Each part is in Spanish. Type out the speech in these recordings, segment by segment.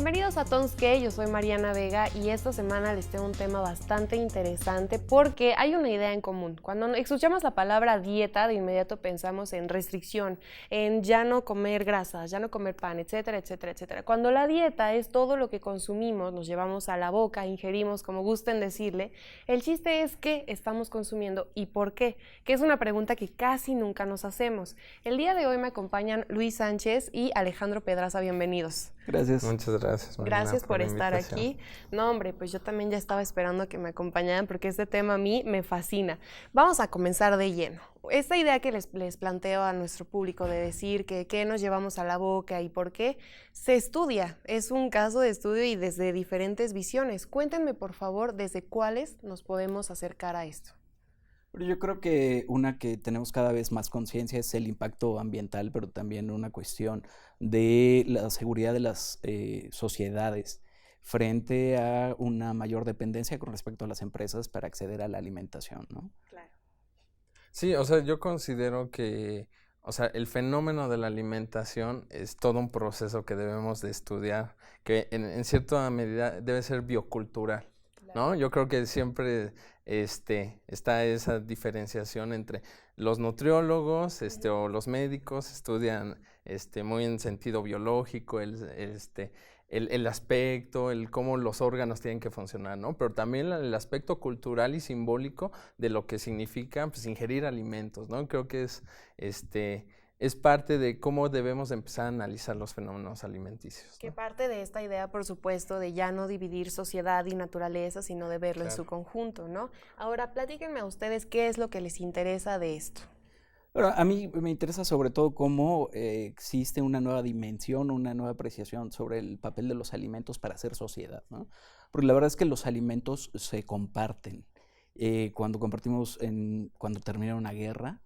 Bienvenidos a Tonske, yo soy Mariana Vega y esta semana les tengo un tema bastante interesante porque hay una idea en común. Cuando escuchamos la palabra dieta, de inmediato pensamos en restricción, en ya no comer grasas, ya no comer pan, etcétera, etcétera, etcétera. Cuando la dieta es todo lo que consumimos, nos llevamos a la boca, ingerimos, como gusten decirle, el chiste es qué estamos consumiendo y por qué, que es una pregunta que casi nunca nos hacemos. El día de hoy me acompañan Luis Sánchez y Alejandro Pedraza, bienvenidos. Gracias. Muchas gracias, Mariana, Gracias por la estar invitación. aquí. No, hombre, pues yo también ya estaba esperando que me acompañaran porque este tema a mí me fascina. Vamos a comenzar de lleno. Esta idea que les planteo a nuestro público de decir que qué nos llevamos a la boca y por qué, se estudia. Es un caso de estudio y desde diferentes visiones. Cuéntenme, por favor, desde cuáles nos podemos acercar a esto. Pero yo creo que una que tenemos cada vez más conciencia es el impacto ambiental, pero también una cuestión de la seguridad de las sociedades frente a una mayor dependencia con respecto a las empresas para acceder a la alimentación, ¿no? Claro. Sí, o sea, yo considero que, o sea, el fenómeno de la alimentación es todo un proceso que debemos de estudiar, que en cierta medida debe ser biocultural, ¿no? Yo creo que siempre está esa diferenciación entre los nutriólogos o los médicos estudian muy en sentido biológico el aspecto, el cómo los órganos tienen que funcionar, ¿no? Pero también el aspecto cultural y simbólico de lo que significa pues, ingerir alimentos, ¿no? Creo que es parte de cómo debemos empezar a analizar los fenómenos alimenticios, ¿no? Que parte de esta idea, por supuesto, de ya no dividir sociedad y naturaleza, sino de verlo en su conjunto, ¿no? Ahora, platíquenme a ustedes qué es lo que les interesa de esto. Pero a mí me interesa sobre todo cómo existe una nueva dimensión, una nueva apreciación sobre el papel de los alimentos para hacer sociedad, ¿no? Porque la verdad es que los alimentos se comparten. Cuando cuando termina una guerra,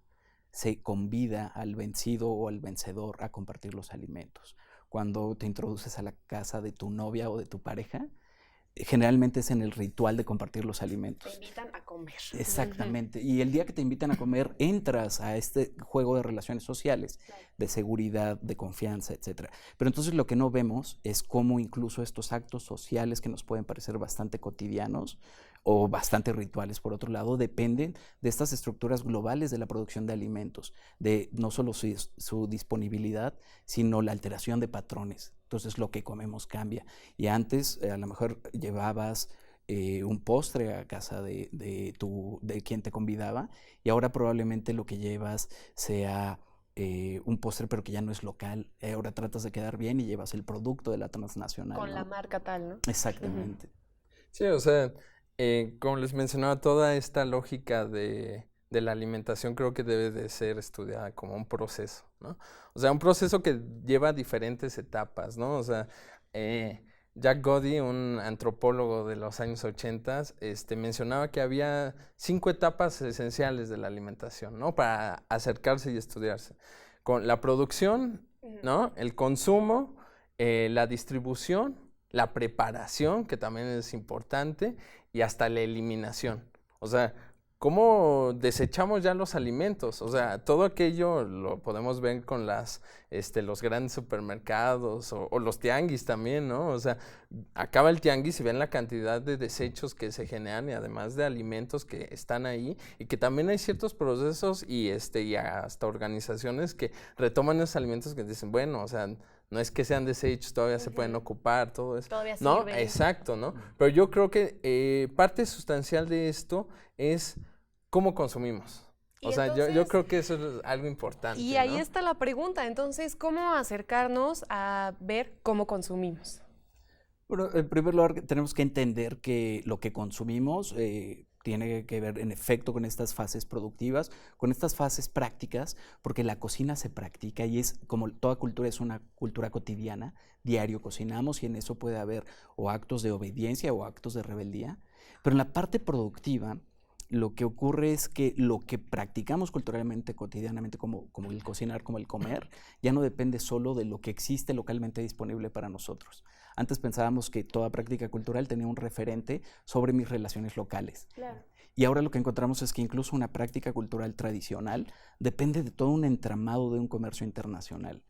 se convida al vencido o al vencedor a compartir los alimentos. Cuando te introduces a la casa de tu novia o de tu pareja, generalmente es en el ritual de compartir los alimentos. Te invitan a comer. Exactamente. Y el día que te invitan a comer, entras a este juego de relaciones sociales, de seguridad, de confianza, etc. Pero entonces lo que no vemos es cómo incluso estos actos sociales que nos pueden parecer bastante cotidianos o bastante rituales, por otro lado, dependen de estas estructuras globales de la producción de alimentos, de no solo su disponibilidad, sino la alteración de patrones. Entonces lo que comemos cambia. Y antes a lo mejor llevabas un postre a casa de quien te convidaba y ahora probablemente lo que llevas sea un postre pero que ya no es local. Ahora tratas de quedar bien y llevas el producto de la transnacional, Con ¿no? la marca tal, ¿no? Exactamente. Sí, o sea, como les mencionaba, toda esta lógica de la alimentación creo que debe de ser estudiada como un proceso, ¿no? O sea, un proceso que lleva diferentes etapas, ¿no? O sea, Jack Goody, un antropólogo de los años 80, mencionaba que había 5 etapas esenciales de la alimentación, ¿no? Para acercarse y estudiarse. Con la producción, ¿no? El consumo, la distribución, la preparación, que también es importante, y hasta la eliminación. O sea, ¿cómo desechamos ya los alimentos? O sea, todo aquello lo podemos ver con los grandes supermercados o los tianguis también, ¿no? O sea, acaba el tianguis y ven la cantidad de desechos que se generan y además de alimentos que están ahí y que también hay ciertos procesos y hasta organizaciones que retoman esos alimentos que dicen, bueno, o sea, no es que sean desechos, todavía se pueden ocupar, todo eso. Todavía ¿No? sirven. Exacto, ¿no? Pero yo creo que parte sustancial de esto es cómo consumimos. O sea, entonces, yo creo que eso es algo importante. Y ahí ¿no? está la pregunta. Entonces, ¿cómo acercarnos a ver cómo consumimos? Bueno, en primer lugar, tenemos que entender que lo que consumimos tiene que ver en efecto con estas fases productivas, con estas fases prácticas, porque la cocina se practica y es como toda cultura es una cultura cotidiana, diario cocinamos y en eso puede haber o actos de obediencia o actos de rebeldía, pero en la parte productiva lo que ocurre es que lo que practicamos culturalmente, cotidianamente, como el cocinar, como el comer, ya no depende solo de lo que existe localmente disponible para nosotros. Antes pensábamos que toda práctica cultural tenía un referente sobre mis relaciones locales. Claro. Y ahora lo que encontramos es que incluso una práctica cultural tradicional depende de todo un entramado de un comercio internacional.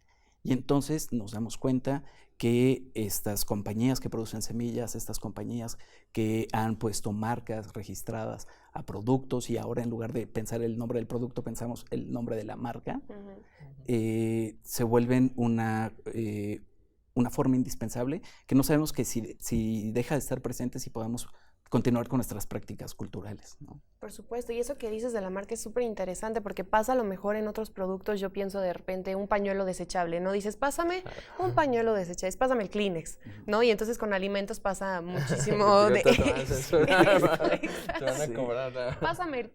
Y entonces nos damos cuenta que estas compañías que producen semillas, estas compañías que han puesto marcas registradas a productos y ahora en lugar de pensar el nombre del producto pensamos el nombre de la marca, se vuelven una forma indispensable que no sabemos que si deja de estar presente, si podamos continuar con nuestras prácticas culturales, ¿no? Por supuesto, y eso que dices de la marca es súper interesante porque pasa a lo mejor en otros productos, yo pienso de repente un pañuelo desechable, ¿no? Dices, pásame un pañuelo desechable, pásame el Kleenex, ¿no? Y entonces con alimentos pasa muchísimo de... Te van a cobrar. Pásame el...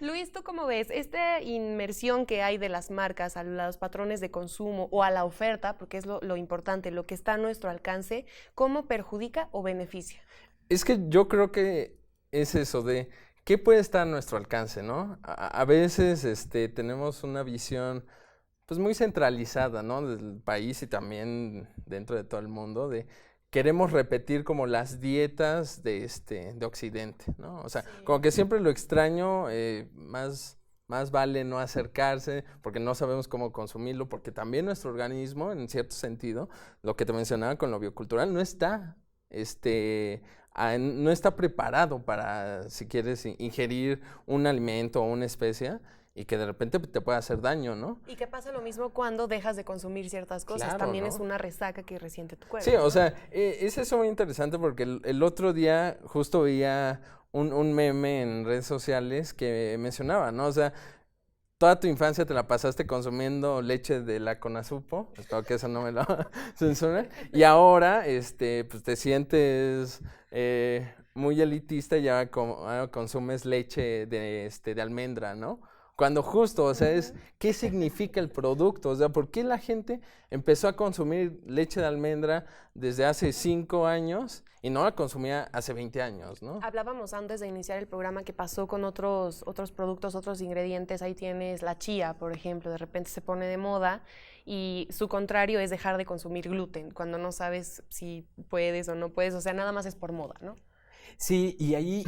Luis, ¿tú cómo ves esta inmersión que hay de las marcas a los patrones de consumo o a la oferta, porque es lo importante, lo que está a nuestro alcance, cómo perjudica o beneficia? Es que yo creo que es eso de qué puede estar a nuestro alcance, ¿no? A veces tenemos una visión pues muy centralizada, ¿no? Del país y también dentro de todo el mundo, de queremos repetir como las dietas de Occidente, ¿no? O sea, como que siempre lo extraño, más vale no acercarse porque no sabemos cómo consumirlo, porque también nuestro organismo, en cierto sentido, lo que te mencionaba con lo biocultural, no está preparado para, si quieres, ingerir un alimento o una especia y que de repente te pueda hacer daño, ¿no? Y que pasa lo mismo cuando dejas de consumir ciertas cosas. Claro, también, ¿no? Es una resaca que resiente tu cuerpo. Sí, ¿no? o sea, es eso muy interesante porque el otro día justo veía un meme en redes sociales que mencionaba, ¿no? O sea, toda tu infancia te la pasaste consumiendo leche de la Conasupo, espero que eso no me lo censuren, y ahora pues te sientes muy elitista y ya consumes leche de almendra, ¿no? Cuando justo, o sea, es ¿qué significa el producto? O sea, ¿por qué la gente empezó a consumir leche de almendra desde hace 5 años y no la consumía hace 20 años, ¿no? Hablábamos antes de iniciar el programa que pasó con otros productos, otros ingredientes. Ahí tienes la chía, por ejemplo, de repente se pone de moda y su contrario es dejar de consumir gluten, cuando no sabes si puedes o no puedes, o sea, nada más es por moda, ¿no? Sí, y ahí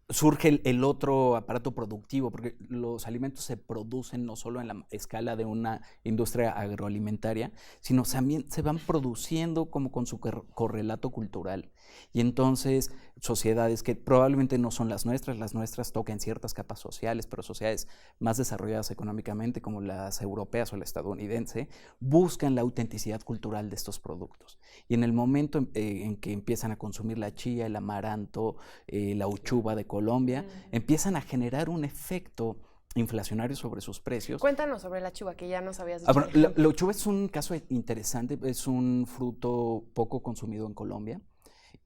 surge el otro aparato productivo, porque los alimentos se producen no solo en la escala de una industria agroalimentaria, sino también se van produciendo como con su correlato cultural. Y entonces sociedades que probablemente no son las nuestras tocan ciertas capas sociales, pero sociedades más desarrolladas económicamente como las europeas o la estadounidense, buscan la autenticidad cultural de estos productos. Y en el momento en que empiezan a consumir la chía, el amaranto, la uchuva de Colombia, empiezan a generar un efecto inflacionario sobre sus precios. Cuéntanos sobre la uchuva, que ya nos habías dicho. Bueno, la uchuva es un caso interesante, es un fruto poco consumido en Colombia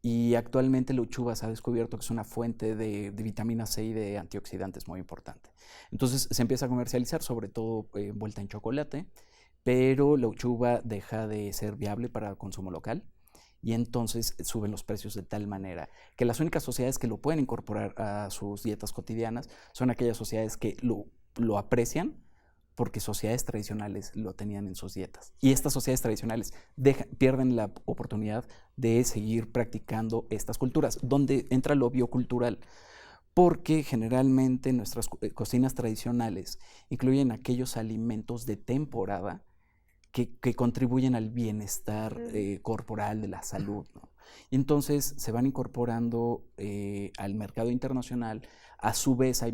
y actualmente la uchuva se ha descubierto que es una fuente de vitamina C y de antioxidantes muy importante. Entonces se empieza a comercializar, sobre todo envuelta en chocolate, pero la uchuva deja de ser viable para el consumo local. Y entonces suben los precios de tal manera que las únicas sociedades que lo pueden incorporar a sus dietas cotidianas son aquellas sociedades que lo aprecian porque sociedades tradicionales lo tenían en sus dietas. Y estas sociedades tradicionales pierden la oportunidad de seguir practicando estas culturas, donde entra lo biocultural. Porque generalmente nuestras cocinas tradicionales incluyen aquellos alimentos de temporada que contribuyen al bienestar corporal, de la salud, ¿no? Y entonces se van incorporando al mercado internacional. A su vez hay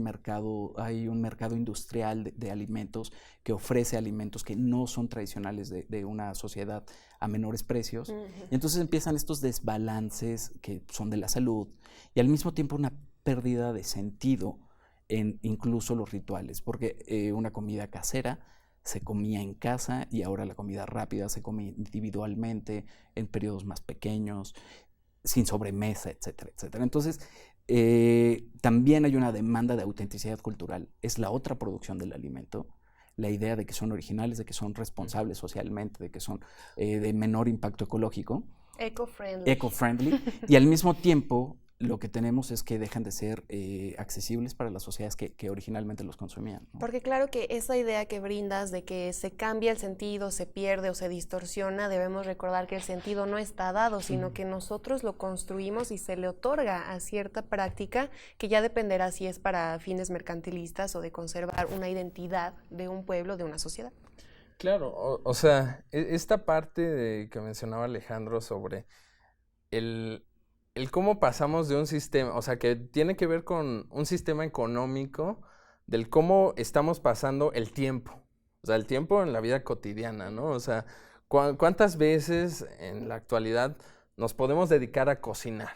un mercado industrial de alimentos que ofrece alimentos que no son tradicionales de una sociedad a menores precios. Y entonces empiezan estos desbalances que son de la salud y al mismo tiempo una pérdida de sentido en incluso los rituales, porque una comida casera se comía en casa y ahora la comida rápida se come individualmente en periodos más pequeños, sin sobremesa, etcétera, etcétera. Entonces, también hay una demanda de autenticidad cultural. Es la otra producción del alimento. La idea de que son originales, de que son responsables socialmente, de que son de menor impacto ecológico. Eco-friendly. Eco-friendly. Y al mismo tiempo, lo que tenemos es que dejan de ser accesibles para las sociedades que originalmente los consumían, ¿no? Porque claro que esa idea que brindas de que se cambia el sentido, se pierde o se distorsiona, debemos recordar que el sentido no está dado, sino que nosotros lo construimos y se le otorga a cierta práctica que ya dependerá si es para fines mercantilistas o de conservar una identidad de un pueblo, de una sociedad. Claro, o sea, esta parte que mencionaba Alejandro sobre el, el cómo pasamos de un sistema, o sea, que tiene que ver con un sistema económico del cómo estamos pasando el tiempo, o sea, el tiempo en la vida cotidiana, ¿no? O sea, ¿cuántas veces en la actualidad nos podemos dedicar a cocinar?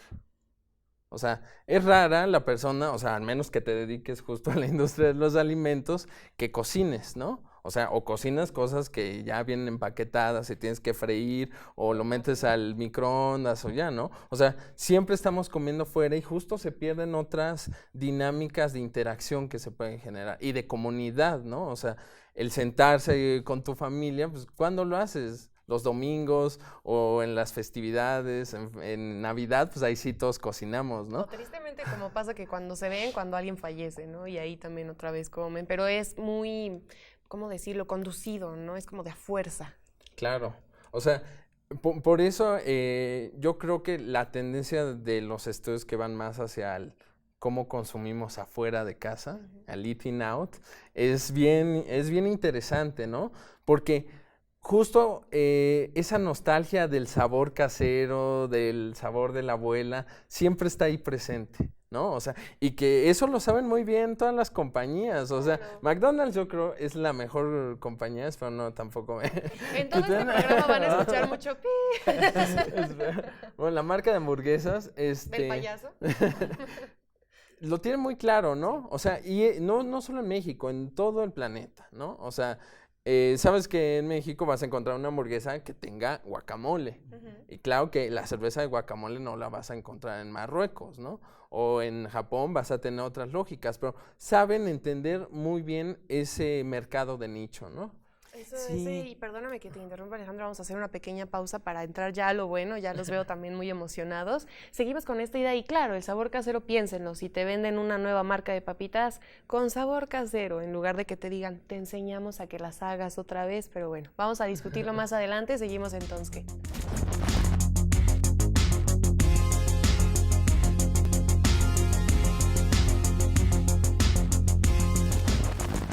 O sea, es rara la persona, o sea, al menos que te dediques justo a la industria de los alimentos, que cocines, ¿no? O sea, o cocinas cosas que ya vienen empaquetadas y tienes que freír, o lo metes al microondas, o ya, ¿no? O sea, siempre estamos comiendo fuera y justo se pierden otras dinámicas de interacción que se pueden generar y de comunidad, ¿no? O sea, el sentarse con tu familia, pues, ¿cuándo lo haces? Los domingos o en las festividades, en Navidad, pues ahí sí todos cocinamos, O ¿no? tristemente como pasa que cuando se ven, cuando alguien fallece, ¿no? Y ahí también otra vez comen, pero es muy, ¿cómo decirlo? Conducido, ¿no? Es como de a fuerza. Claro. O sea, por eso yo creo que la tendencia de los estudios que van más hacia el cómo consumimos afuera de casa, al eating out, es bien interesante, ¿no? Porque justo esa nostalgia del sabor casero, del sabor de la abuela, siempre está ahí presente, ¿no? O sea, y que eso lo saben muy bien todas las compañías. O sea, Claro. McDonald's yo creo es la mejor compañía, pero no, tampoco me... En todo este programa van a escuchar mucho pi Bueno, la marca de hamburguesas, del payaso. lo tiene muy claro, ¿no? O sea, y no solo en México, en todo el planeta, ¿no? O sea, sabes que en México vas a encontrar una hamburguesa que tenga guacamole. Y claro que la cerveza de guacamole no la vas a encontrar en Marruecos, ¿no? O en Japón vas a tener otras lógicas, pero saben entender muy bien ese mercado de nicho, ¿no? Y perdóname que te interrumpa, Alejandro, vamos a hacer una pequeña pausa para entrar ya a lo bueno, ya los veo también muy emocionados. Seguimos con esta idea y claro, el sabor casero, piénsenlo, si te venden una nueva marca de papitas con sabor casero, en lugar de que te digan, te enseñamos a que las hagas otra vez, pero bueno, vamos a discutirlo más adelante, seguimos entonces. ¿Qué?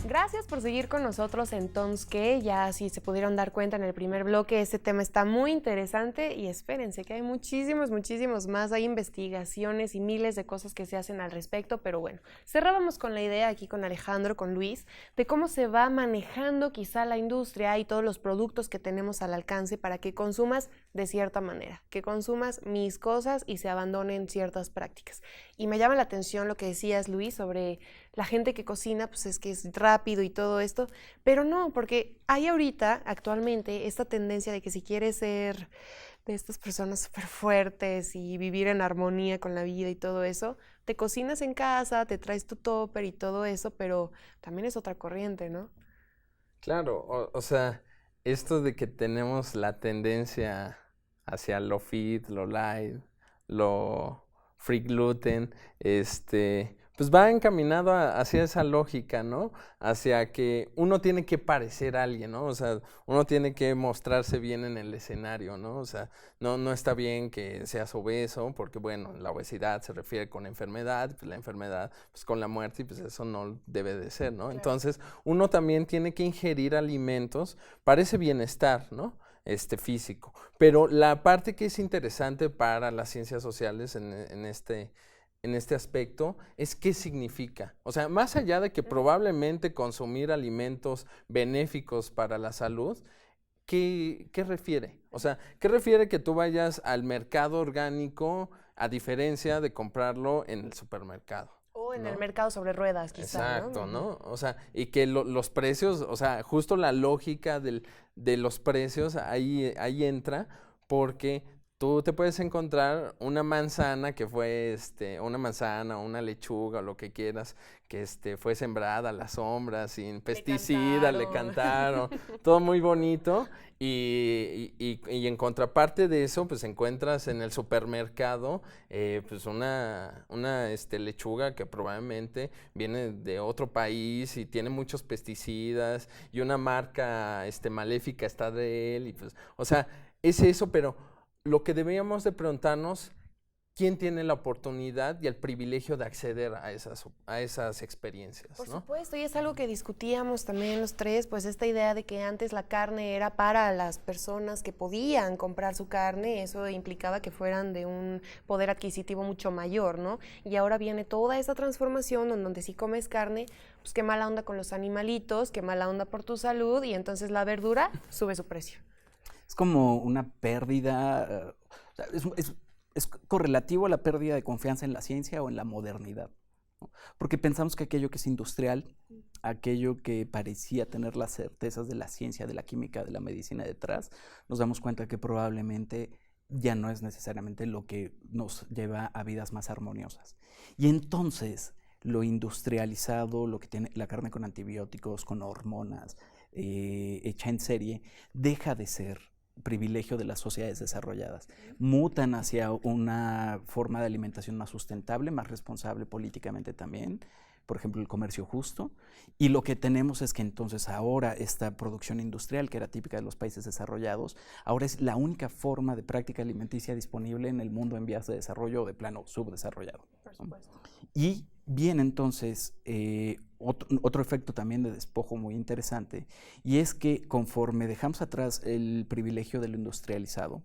Gracias por seguir con nosotros en Tonske. Ya si se pudieron dar cuenta en el primer bloque, este tema está muy interesante y espérense que hay muchísimos más. Hay investigaciones y miles de cosas que se hacen al respecto, pero bueno, cerrábamos con la idea aquí con Alejandro, con Luis, de cómo se va manejando quizá la industria y todos los productos que tenemos al alcance para que consumas de cierta manera, que consumas mis cosas y se abandonen ciertas prácticas. Y me llama la atención lo que decías, Luis, sobre la gente que cocina, pues es que es rápido y todo esto, pero no, porque hay ahorita, actualmente, esta tendencia de que si quieres ser de estas personas súper fuertes y vivir en armonía con la vida y todo eso, te cocinas en casa, te traes tu topper y todo eso, pero también es otra corriente, ¿no? Claro, o sea, esto de que tenemos la tendencia hacia lo fit, lo light, lo free gluten, pues va encaminado hacia esa lógica, ¿no? Hacia que uno tiene que parecer a alguien, ¿no? O sea, uno tiene que mostrarse bien en el escenario, ¿no? O sea, no está bien que seas obeso, porque bueno, la obesidad se refiere con enfermedad, pues la enfermedad, pues con la muerte, y pues eso no debe de ser, ¿no? Claro. Entonces, uno también tiene que ingerir alimentos para ese bienestar, ¿no? Físico. Pero la parte que es interesante para las ciencias sociales en este aspecto es qué significa. O sea, más allá de que probablemente consumir alimentos benéficos para la salud, ¿qué refiere? O sea, ¿qué refiere que tú vayas al mercado orgánico a diferencia de comprarlo en el supermercado? O en el ¿No? mercado sobre ruedas, quizá, Exacto, ¿no? ¿no? O sea, y que los precios, o sea, justo la lógica de los precios ahí entra, porque tú te puedes encontrar una manzana que fue, una manzana, una lechuga, o lo que quieras, que fue sembrada a la sombra, sin pesticida, le cantaron, todo muy bonito, y en contraparte de eso, pues encuentras en el supermercado, pues una lechuga que probablemente viene de otro país y tiene muchos pesticidas, y una marca, maléfica está de él, y pues, o sea, es eso, pero lo que deberíamos de preguntarnos, quién tiene la oportunidad y el privilegio de acceder a esas experiencias, Por ¿no? supuesto, y es algo que discutíamos también los tres, pues esta idea de que antes la carne era para las personas que podían comprar su carne, eso implicaba que fueran de un poder adquisitivo mucho mayor, ¿no? Y ahora viene toda esa transformación en donde si comes carne, pues qué mala onda con los animalitos, qué mala onda por tu salud, y entonces la verdura sube su precio. Es como una pérdida, o sea, es correlativo a la pérdida de confianza en la ciencia o en la modernidad, ¿no? Porque pensamos que aquello que es industrial, aquello que parecía tener las certezas de la ciencia, de la química, de la medicina detrás, nos damos cuenta que probablemente ya no es necesariamente lo que nos lleva a vidas más armoniosas. Y entonces lo industrializado, lo que tiene la carne con antibióticos, con hormonas, hecha en serie, deja de ser privilegio de las sociedades desarrolladas. Mutan hacia una forma de alimentación más sustentable, más responsable políticamente también, por ejemplo, el comercio justo, y lo que tenemos es que entonces ahora esta producción industrial, que era típica de los países desarrollados, ahora es la única forma de práctica alimenticia disponible en el mundo en vías de desarrollo o de plano subdesarrollado. Por supuesto. Y viene entonces otro efecto también de despojo muy interesante, y es que conforme dejamos atrás el privilegio de lo industrializado,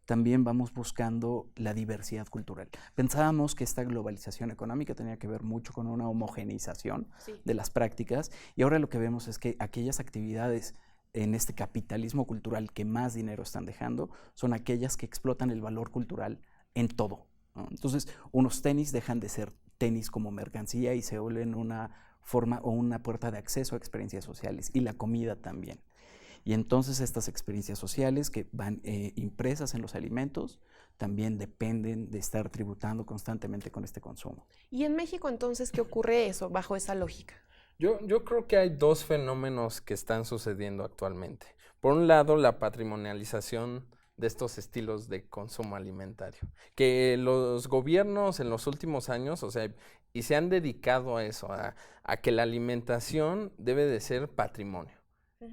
también vamos buscando la diversidad cultural. Pensábamos que esta globalización económica tenía que ver mucho con una homogeneización de las prácticas, y ahora lo que vemos es que aquellas actividades en este capitalismo cultural que más dinero están dejando son aquellas que explotan el valor cultural en todo, ¿no? Entonces, unos tenis dejan de ser tenis como mercancía y se vuelven una forma o una puerta de acceso a experiencias sociales, y la comida también. Y entonces estas experiencias sociales que van impresas en los alimentos también dependen de estar tributando constantemente con este consumo. ¿Y en México entonces qué ocurre eso bajo esa lógica? Yo creo que hay dos fenómenos que están sucediendo actualmente. Por un lado, la patrimonialización de estos estilos de consumo alimentario, que los gobiernos en los últimos años, o sea, y se han dedicado a eso, a que la alimentación debe de ser patrimonio.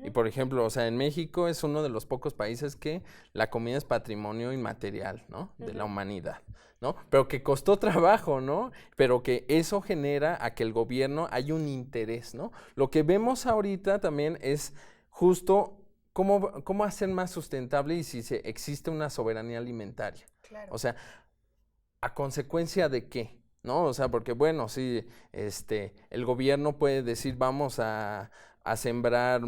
Y por ejemplo, o sea, en México es uno de los pocos países que la comida es patrimonio inmaterial, ¿no? De la humanidad, ¿no? Pero que costó trabajo, ¿no? Pero que eso genera a que el gobierno haya un interés, ¿no? Lo que vemos ahorita también es justo cómo hacer más sustentable y si existe una soberanía alimentaria. Claro. O sea, ¿a consecuencia de qué? ¿No? O sea, porque bueno, sí, el gobierno puede decir vamos a sembrar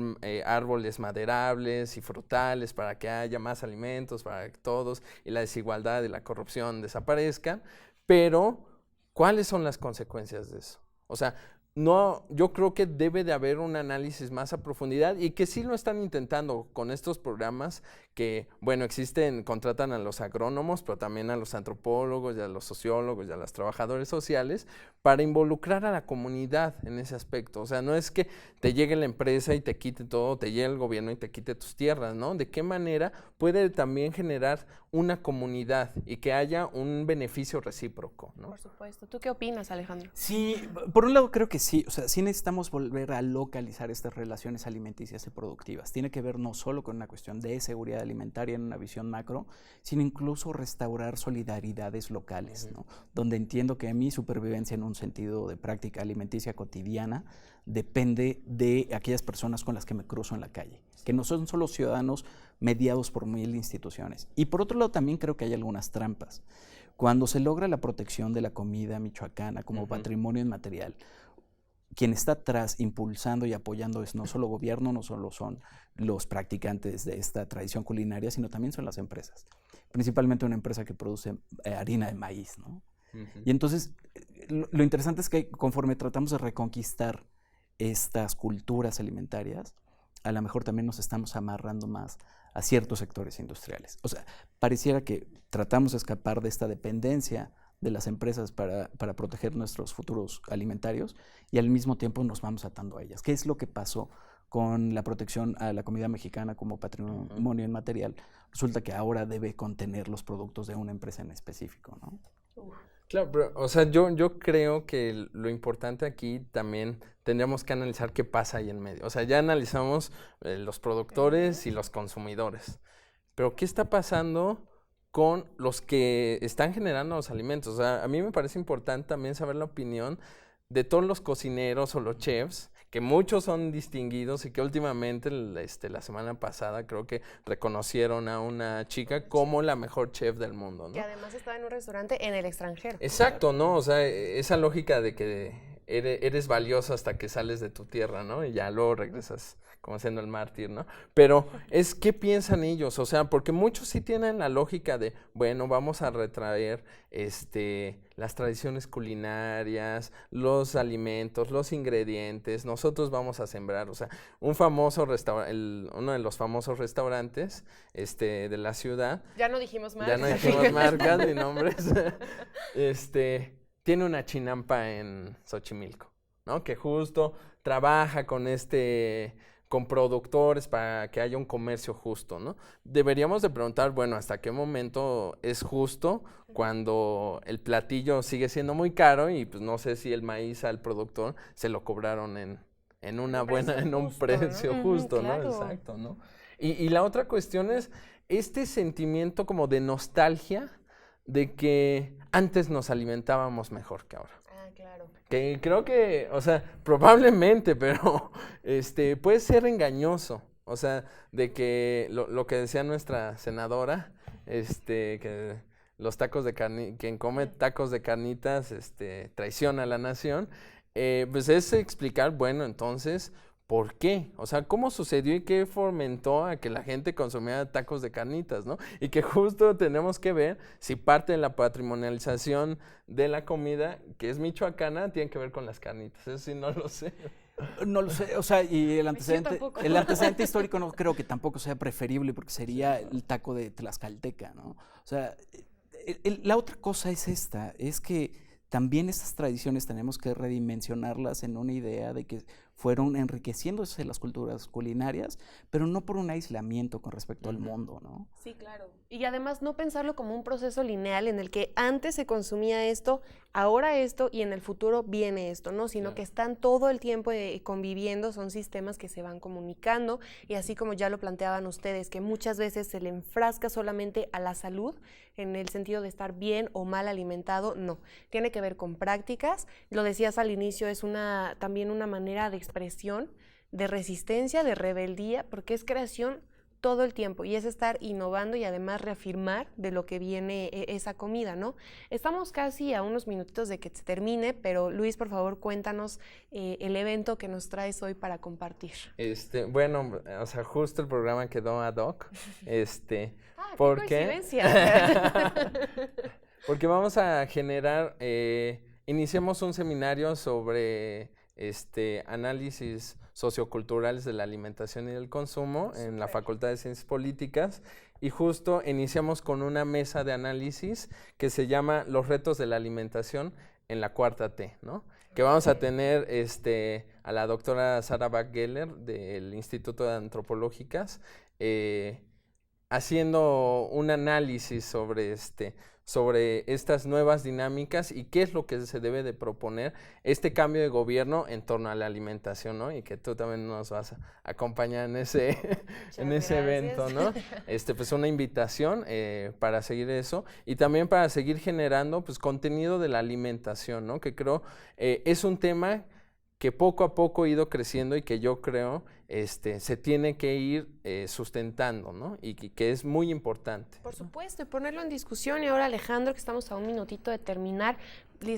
árboles maderables y frutales para que haya más alimentos para todos y la desigualdad y la corrupción desaparezcan, pero ¿cuáles son las consecuencias de eso? O sea, no, yo creo que debe de haber un análisis más a profundidad y que sí lo están intentando con estos programas que, bueno, contratan a los agrónomos, pero también a los antropólogos y a los sociólogos y a los trabajadores sociales para involucrar a la comunidad en ese aspecto. O sea, no es que te llegue la empresa y te quite todo, te llegue el gobierno y te quite tus tierras, ¿no? ¿De qué manera puede también generar una comunidad y que haya un beneficio recíproco, ¿no? Por supuesto. ¿Tú qué opinas, Alejandro? Sí, por un lado creo que sí, o sea, sí necesitamos volver a localizar estas relaciones alimenticias y productivas. Tiene que ver no solo con una cuestión de seguridad alimentaria en una visión macro, sino incluso restaurar solidaridades locales, ¿no? Donde entiendo que mi supervivencia en un sentido de práctica alimenticia cotidiana depende de aquellas personas con las que me cruzo en la calle, que no son solo ciudadanos mediados por mil instituciones. Y por otro lado también creo que hay algunas trampas. Cuando se logra la protección de la comida michoacana como patrimonio inmaterial, quien está atrás impulsando y apoyando es no solo gobierno, no solo son los practicantes de esta tradición culinaria, sino también son las empresas. Principalmente una empresa que produce harina de maíz, ¿no? Y entonces, lo interesante es que conforme tratamos de reconquistar estas culturas alimentarias, a lo mejor también nos estamos amarrando más a ciertos sectores industriales. O sea, pareciera que tratamos de escapar de esta dependencia de las empresas para proteger nuestros futuros alimentarios y al mismo tiempo nos vamos atando a ellas. ¿Qué es lo que pasó con la protección a la comida mexicana como patrimonio inmaterial? Resulta que ahora debe contener los productos de una empresa en específico, ¿no? Claro, pero, o sea, yo creo que lo importante aquí también tendríamos que analizar qué pasa ahí en medio. O sea, ya analizamos los productores y los consumidores, pero ¿qué está pasando con los que están generando los alimentos. O sea, a mí me parece importante también saber la opinión de todos los cocineros o los chefs, que muchos son distinguidos y que últimamente, la semana pasada, creo que reconocieron a una chica como la mejor chef del mundo, ¿no? Que además estaba en un restaurante en el extranjero. Exacto, ¿no? O sea, esa lógica de que eres valioso hasta que sales de tu tierra, ¿no? Y ya luego regresas como siendo el mártir, ¿no? Pero es qué piensan ellos, o sea, porque muchos sí tienen la lógica de, bueno, vamos a retraer las tradiciones culinarias, los alimentos, los ingredientes, nosotros vamos a sembrar, o sea, uno de los famosos restaurantes de la ciudad. Ya no dijimos marcas. Ya no dijimos marcas ni nombres. Tiene una chinampa en Xochimilco, ¿no? Que justo trabaja con productores para que haya un comercio justo, ¿no? Deberíamos de preguntar, bueno, ¿hasta qué momento es justo cuando el platillo sigue siendo muy caro y pues no sé si el maíz al productor se lo cobraron en un precio justo, ¿no? Claro. Exacto, ¿no? Y la otra cuestión es este sentimiento como de nostalgia de que antes nos alimentábamos mejor que ahora. Ah, claro. Que creo que, o sea, probablemente, pero puede ser engañoso. O sea, de que lo que decía nuestra senadora, que los tacos de carne, quien come tacos de carnitas, traiciona a la nación, pues es explicar, bueno, entonces, ¿por qué? O sea, ¿cómo sucedió y qué fomentó a que la gente consumiera tacos de carnitas, ¿no? Y que justo tenemos que ver si parte de la patrimonialización de la comida, que es michoacana, tiene que ver con las carnitas. Eso sí no lo sé. No lo sé, o sea, y el tampoco. antecedente histórico no creo que tampoco sea preferible porque sería el taco de Tlaxcalteca, ¿no? O sea, la otra cosa es es que también estas tradiciones tenemos que redimensionarlas en una idea de que fueron enriqueciéndose las culturas culinarias, pero no por un aislamiento con respecto al mundo, ¿no? Sí, claro. Y además no pensarlo como un proceso lineal en el que antes se consumía esto, ahora esto y en el futuro viene esto, ¿no? Sino que están todo el tiempo conviviendo, son sistemas que se van comunicando y así como ya lo planteaban ustedes, que muchas veces se le enfrasca solamente a la salud en el sentido de estar bien o mal alimentado, no. Tiene que ver con prácticas, lo decías al inicio, es también una manera de expresión, de resistencia, de rebeldía, porque es creación todo el tiempo y es estar innovando y además reafirmar de lo que viene esa comida, ¿no? Estamos casi a unos minutitos de que se termine, pero Luis, por favor, cuéntanos el evento que nos traes hoy para compartir. Bueno, o sea, justo el programa quedó ad hoc, ¿por qué? Coincidencia. Porque vamos a generar, iniciamos un seminario sobre análisis socioculturales de la alimentación y del consumo en la Facultad de Ciencias Políticas y justo iniciamos con una mesa de análisis que se llama Los retos de la alimentación en la cuarta T, ¿no? Que vamos a tener a la doctora Sara Bach-Geller del Instituto de Antropológicas haciendo un análisis sobre estas nuevas dinámicas y qué es lo que se debe de proponer este cambio de gobierno en torno a la alimentación, ¿no? Y que tú también nos vas a acompañar en ese evento, ¿no? Pues una invitación para seguir eso y también para seguir generando pues contenido de la alimentación, ¿no? Que creo es un tema que poco a poco ha ido creciendo y que yo creo se tiene que ir sustentando, ¿no? Y que es muy importante. Por supuesto, y ponerlo en discusión. Y ahora, Alejandro, que estamos a un minutito de terminar,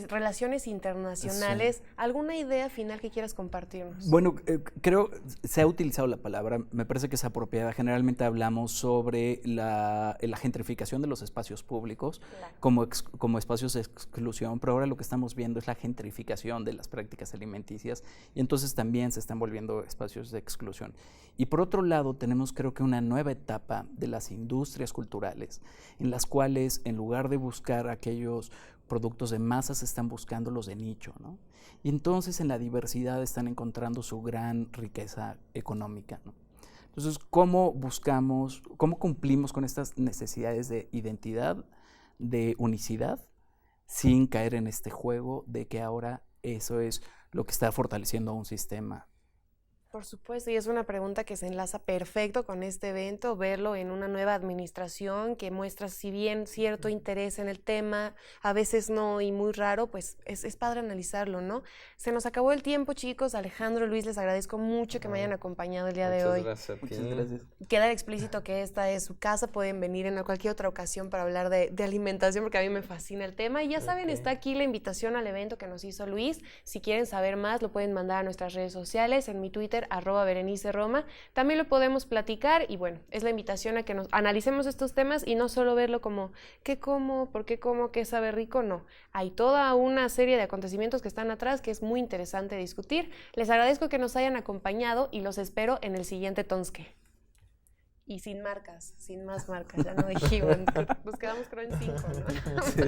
relaciones internacionales, ¿alguna idea final que quieras compartirnos? Bueno, creo, se ha utilizado la palabra, me parece que es apropiada. Generalmente hablamos sobre la gentrificación de los espacios públicos como espacios de exclusión, pero ahora lo que estamos viendo es la gentrificación de las prácticas alimenticias y entonces también se están volviendo espacios de exclusión. Y por otro lado, tenemos creo que una nueva etapa de las industrias culturales en las cuales en lugar de buscar aquellos productos de masas están buscando los de nicho, ¿no? Y entonces en la diversidad están encontrando su gran riqueza económica, ¿no? Entonces, ¿cómo cumplimos con estas necesidades de identidad, de unicidad, sin caer en este juego de que ahora eso es lo que está fortaleciendo un sistema? Por supuesto, y es una pregunta que se enlaza perfecto con este evento, verlo en una nueva administración que muestra, si bien cierto interés en el tema, a veces no y muy raro, pues es padre analizarlo, ¿no? Se nos acabó el tiempo, chicos. Alejandro, Luis, les agradezco mucho que me hayan acompañado el día de hoy. Gracias a ti. Muchas gracias. Queda explícito que esta es su casa, pueden venir en cualquier otra ocasión para hablar de alimentación, porque a mí me fascina el tema. Y ya saben, está aquí la invitación al evento que nos hizo Luis. Si quieren saber más, lo pueden mandar a nuestras redes sociales, en mi Twitter, @BereniceRoma. También lo podemos platicar y bueno, es la invitación a que nos analicemos estos temas y no solo verlo como ¿qué como? ¿Por qué como? ¿Qué sabe rico? No. Hay toda una serie de acontecimientos que están atrás que es muy interesante discutir. Les agradezco que nos hayan acompañado y los espero en el siguiente Tonske. Y sin marcas, sin más marcas, ya no dijimos. Nos quedamos creo en 5, ¿no? Sí.